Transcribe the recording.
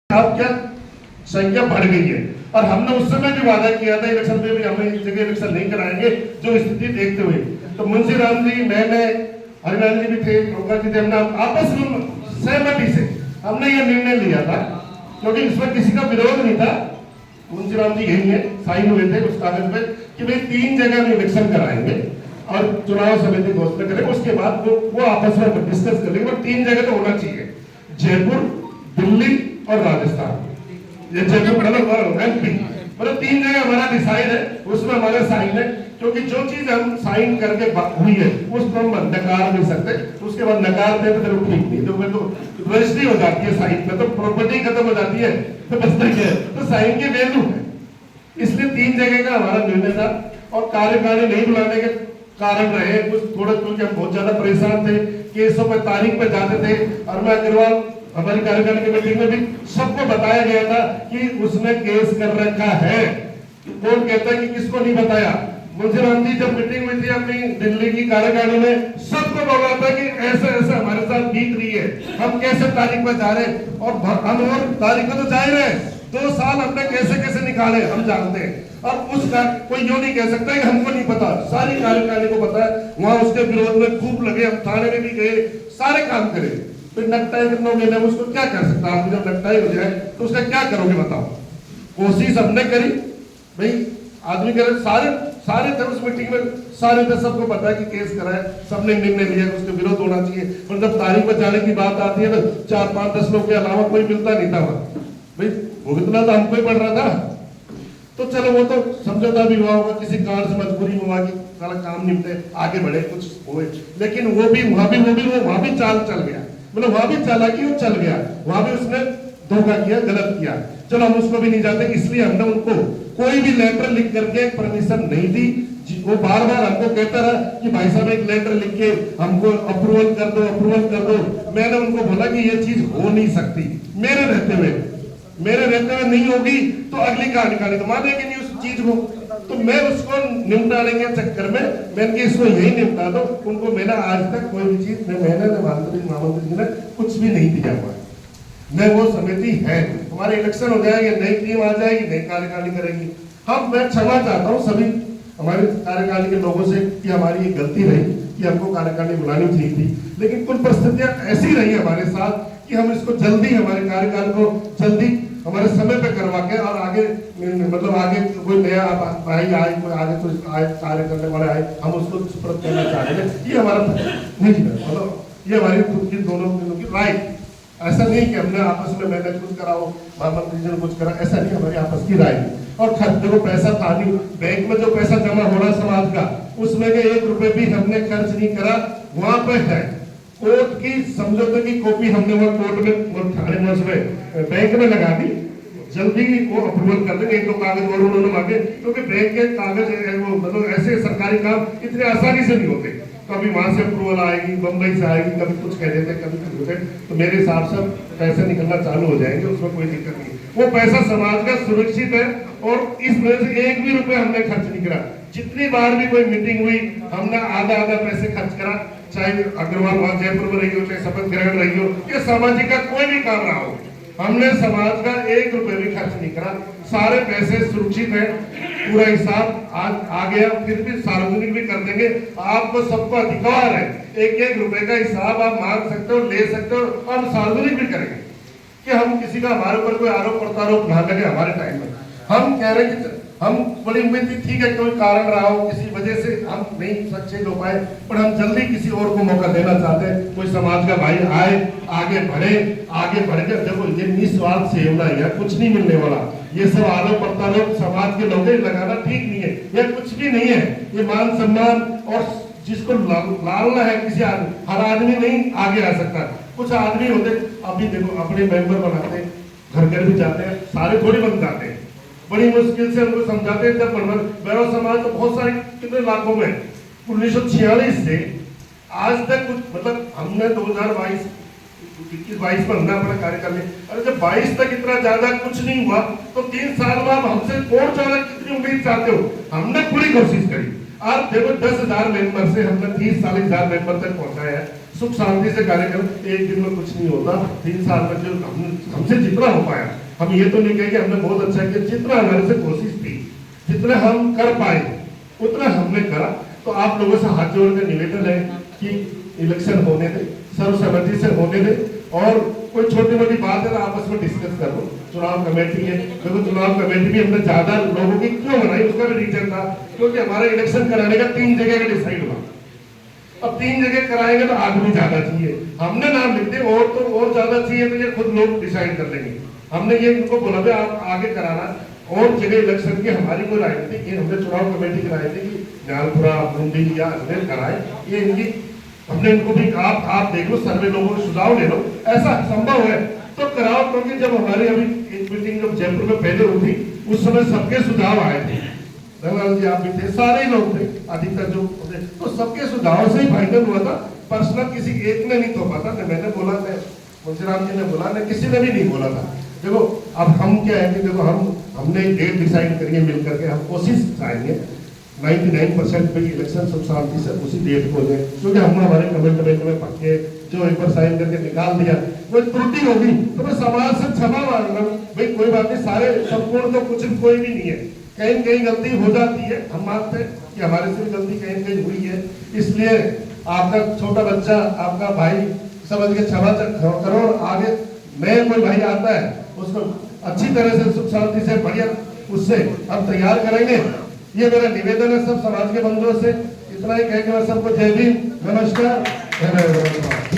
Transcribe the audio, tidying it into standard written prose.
अब क्या संख्या बढ़ गई है और हमने उस समय भी वादा किया था इलेक्शन में भी हमें इस जगह इलेक्शन नहीं कराएंगे जो स्थिति देखते हुए। तो मुंशी राम जी, मैंने, हरिलाल जी भी थे, रोका जी थे, हमने आपस में सहमति से हमने ये निर्णय लिया था क्योंकि इसमें किसी का विरोध नहीं था। मुंशी राम जी यही है, साइन हुए थे उस कागज पे कि भाई 3 जगह में इलेक्शन कराएंगे और चुनाव समिति घोषणा करेंगे, उसके बाद वो आपस में डिस्कस करेंगे। 3 जगह तो होना चाहिए, जयपुर, दिल्ली और राजस्थान। ये जयपुर मतलब एमपी, मतलब 3 जगह हमारा डिसाइड है, उसमें हमारा साइन है। क्योंकि जो चीज हम साइन करके हुई है उसको हम नकार नहीं सकते, उसके बाद नकारते तो फिर वो ठीक नहीं, तो फिर तो रजिस्ट्री हो जाती है साइन में, तो प्रॉपर्टी खत्म हो जाती है, तो बचता क्या है, तो साइन की वैल्यू है। इसलिए 3 जगह का हमारा निर्णय था और कार्यकारिणी नहीं बुलाने के कारण रहे कुछ थोड़ा, क्योंकि हम बहुत ज्यादा परेशान थे, केसों पर तारीख पे जाते थे। और मैं अग्रवाल हमारी कार्यकारिणी की मीटिंग में भी सबको बताया गया था कि उसने केस कर रखा है। कौन कहता है कि किसको नहीं बताया? मुंशी राम जी जब मीटिंग हुई थी अपनी दिल्ली की कार्यकारिणी में, सबको बोला था कि ऐसा ऐसा हमारे साथ बीत रही है, हम कैसे तारीख पर जा रहे, और हम और तारीख पर तो जा ही रहे, 2 साल हमने कैसे कैसे निकाले हम जानते हैं। और उसका कोई यूं नहीं कह सकता कि हमको नहीं पता, सारी कार्यकारिणी को पता है। वहां उसके विरोध में खूब लगे, हम थाने में भी गए, सारे काम करे। फिर नकटाई करना मैंने उसको क्या कर सकता, आप जब नकटाई हो जाए तो उसका क्या करोगे बताओ? कोशिश हमने करी भाई, आदमी करे, सारे थे उस मीटिंग में, सारे थे, सबको पता है कि केस करा है, सबने निर्णय लिया कि उसके विरोध होना चाहिए। पर जब तारीख पर जाने की बात आती है तो 4, 5, 10 लोग के अलावा कोई मिलता नहीं था वहां भाई, भुगतना तो हमको ही पड़ रहा था। तो चलो वो तो समझौता भी हुआ होगा, किसी कारण से मजबूरी हुआ कि सारा काम निपटे, आगे बढ़े, कुछ हुए। लेकिन वो भी वहां भी चाल चल गया, मतलब वहां भी चालाकी वो चल गया, वहां भी उसने धोखा किया, गलत किया। चलो हम उसको भी नहीं जानते, इसलिए हमने उनको कोई भी लेटर लिख करके परमिशन नहीं दी। वो बार बार हमको कहता रहा कि भाई साहब एक लेटर लिख के हमको अप्रूवल कर दो, अप्रूवल कर दो। मैंने उनको बोला कि ये चीज हो नहीं सकती, मेरे रहते हुए नहीं होगी तो अगली कार्यकारिणी तो मानेगी नहीं उस चीज को। तो मैं उसको निपटाने के चक्कर में मैंने इसको यही निपटा दो। उनको मैंने आज तक कोई भी चीज मैंने महामंत्री जी ने कुछ भी नहीं दिया हुआ, न वो समिति है। हमारे इलेक्शन हो जाएंगे, नई टीम आ जाएगी, नई कार्यकारिणी करेगी। मैं क्षमा चाहता हूँ सभी हमारे कार्यकारिणी के लोगों से कि हमारी ये गलती रही कि हमको कार्यकारिणी बुलानी चाहिए थी, लेकिन कुछ परिस्थितियां ऐसी रही हमारे साथ कि हम इसको जल्दी, हमारे कार्यकाल को जल्दी हमारे समय पे करवा के और आगे मतलब आगे कोई नया भाई आए, कोई आगे कोई आए, कार्य करने वाले आए, हम उसको सुपुर्द करना चाह रहे हैं। ये हमारा नहीं, मतलब ये हमारी खुद की दोनों की राय। ऐसा नहीं कि हमने आपस में मैंने कुछ करा हो, महामंत्री जी ने कुछ करा, ऐसा नहीं, हमारी आपस की राय। और देखो पैसा था नहीं, बैंक में जो पैसा जमा हो रहा समाज का, उसमें के 1 रुपए भी हमने खर्च नहीं करा। वहां पे है कोर्ट की समझौते की कॉपी, हमने वहां कोर्ट में थाने में बैंक में लगा दी, जल्दी वो अप्रूवल कर देंगे। 1-2 कागज और उन्होंने मांगे, क्योंकि बैंक के कागज वो मतलब ऐसे सरकारी काम इतने आसानी से नहीं होते। कभी वहां से अप्रूवल आएगी, बंबई से आएगी, कभी कुछ कह देते, कभी कुछ होते। तो मेरे हिसाब से पैसे निकलना चालू हो जाएंगे, उसमें कोई दिक्कत नहीं। वो पैसा समाज का सुरक्षित है और इस वजह से 1 भी रुपए हमने खर्च नहीं करा। जितनी बार भी कोई मीटिंग हुई, हमने आधा पैसे खर्च करा, चाहे अग्रवाल वहां जयपुर में रही हो, चाहे शपथ ग्रहण रही हो, या सामाजिक का कोई भी काम रहा हो, हमने समाज का 1 रुपए भी खर्च नहीं करा। सारे पैसे सुरक्षित है, पूरा हिसाब आज आ गया, फिर भी सार्वजनिक भी कर देंगे। आपको सबको अधिकार है, 1-1 रुपए का हिसाब आप मांग सकते हो, ले सकते हो, और सार्वजनिक भी करेंगे कि हम किसी का हमारे ऊपर कोई आरोप प्रत्यारोप ना लगे। हमारे टाइम में हम कह रहे हैं कि हम बड़ी उम्मीद थी, ठीक है कोई कारण रहा हो, किसी वजह से हम नहीं सच्चे हो पाए, पर हम जल्दी किसी और को मौका देना चाहते हैं। कोई समाज का भाई आए, आगे बढ़े के। देखो ये निस्वार्थ सेवा है, कुछ नहीं मिलने वाला। ये सब आरोप प्रत्यारोप समाज के लोग लगाना ठीक नहीं है, यह कुछ भी नहीं है। ये मान सम्मान और जिसको लालना है किसी हर आदमी नहीं आगे आ सकता। कुछ आदमी होते, अभी देखो अपने मेंबर बनाते, घर भी जाते हैं, सारे थोड़ी बन जाते हैं, बड़ी मुश्किल से उनको समझाते हैं। जब वैरव समाज तो बहुत सारे कितने लाखों में 1946 से आज तक कुछ, मतलब हमने 2022 में हमने अपना कार्यकाल में, अरे जब 22 तक इतना ज्यादा कुछ नहीं हुआ तो 3 साल में हमसे और ज्यादा कितनी उम्मीद चाहते हो? हमने पूरी कोशिश करी, आप देखो 10,000 मेंबर से हमने 30-40,000 मेंबर तक पहुंचाया है। सुख शांति से कार्यक्रम, एक दिन में कुछ नहीं होता। 3 साल में जो हमसे जितना हो पाया, हम ये तो नहीं कहेंगे हमने बहुत अच्छा किया, जितना हमारे से कोशिश थी, जितना हम कर पाए उतना हमने करा। तो आप लोगों से हाथ जोड़ कर निवेदन है कि इलेक्शन होने दे, सर्वसम्मति से होने दे, और कोई छोटी मोटी बात है तो आपस में डिस्कस कर लो। चुनाव कमेटी है, देखो चुनाव कमेटी भी हमने ज्यादा लोगों की क्यों बनाई, उसका भी रीजन था क्योंकि हमारा इलेक्शन कराने का 3 जगह का डिसाइड हुआ। अब 3 जगह कराएंगे तो आदमी ज्यादा चाहिए, हमने नाम लिख दिए, और तो और ज्यादा चाहिए तो ये खुद लोग डिसाइड कर लेंगे। हमने ये इनको बोला भी आप आगे कराना, और जगह इलेक्शन की हमारी कोई राजनीति, ये हमने चुनाव कमेटी कराई थी कि ज्ञानपुरा, बूंदी या अजमेर कराए, ये इनकी हमने इनको भी कहा आप देख लो, सर्वे लोगों को सुझाव ले लो, ऐसा संभव है तो कराओ। क्योंकि जब हमारी अभी एक मीटिंग जब जयपुर में पहले हुई थी, उस समय सबके सुझाव आए थे, रंगलाल जी आप भी थे, सारे लोग थे अधिकतर जो थे, तो सबके सुझाव से ही फाइनल हुआ था। पर्सनल किसी एक ने नहीं थोपा था, न मैंने बोला, न मुंशीराम जी ने बोला, न किसी ने भी नहीं बोला था। देखो अब हम क्या है कि देखो हमने डेट डिसाइड करिए मिल करके, हम कोशिश चाहेंगे 99% पे इलेक्शन सब शांति से उसी डेट को हो जाए, क्योंकि हमने हमारे कमेंटमेंट में पक्के जो एक बार साइन करके निकाल दिया, कोई त्रुटि होगी तो मैं समाज से क्षमा मांग रहा हूँ भाई, कोई बात नहीं, सारे संपूर्ण तो कुछ कोई भी नहीं है, कहीं कहीं गलती हो जाती है, हम मानते हैं कि हमारे से भी गलती कहीं कहीं हुई है। इसलिए आपका छोटा बच्चा, आपका भाई समझ के क्षमा करो, आगे नए कोई भाई आता है उसको अच्छी तरह से सुख शांति से बढ़िया उससे हम तैयार करेंगे। ये मेरा निवेदन है सब समाज के बंधुओं से। इतना ही कह के मैं सबको जय भीम, नमस्कार, धन्यवाद।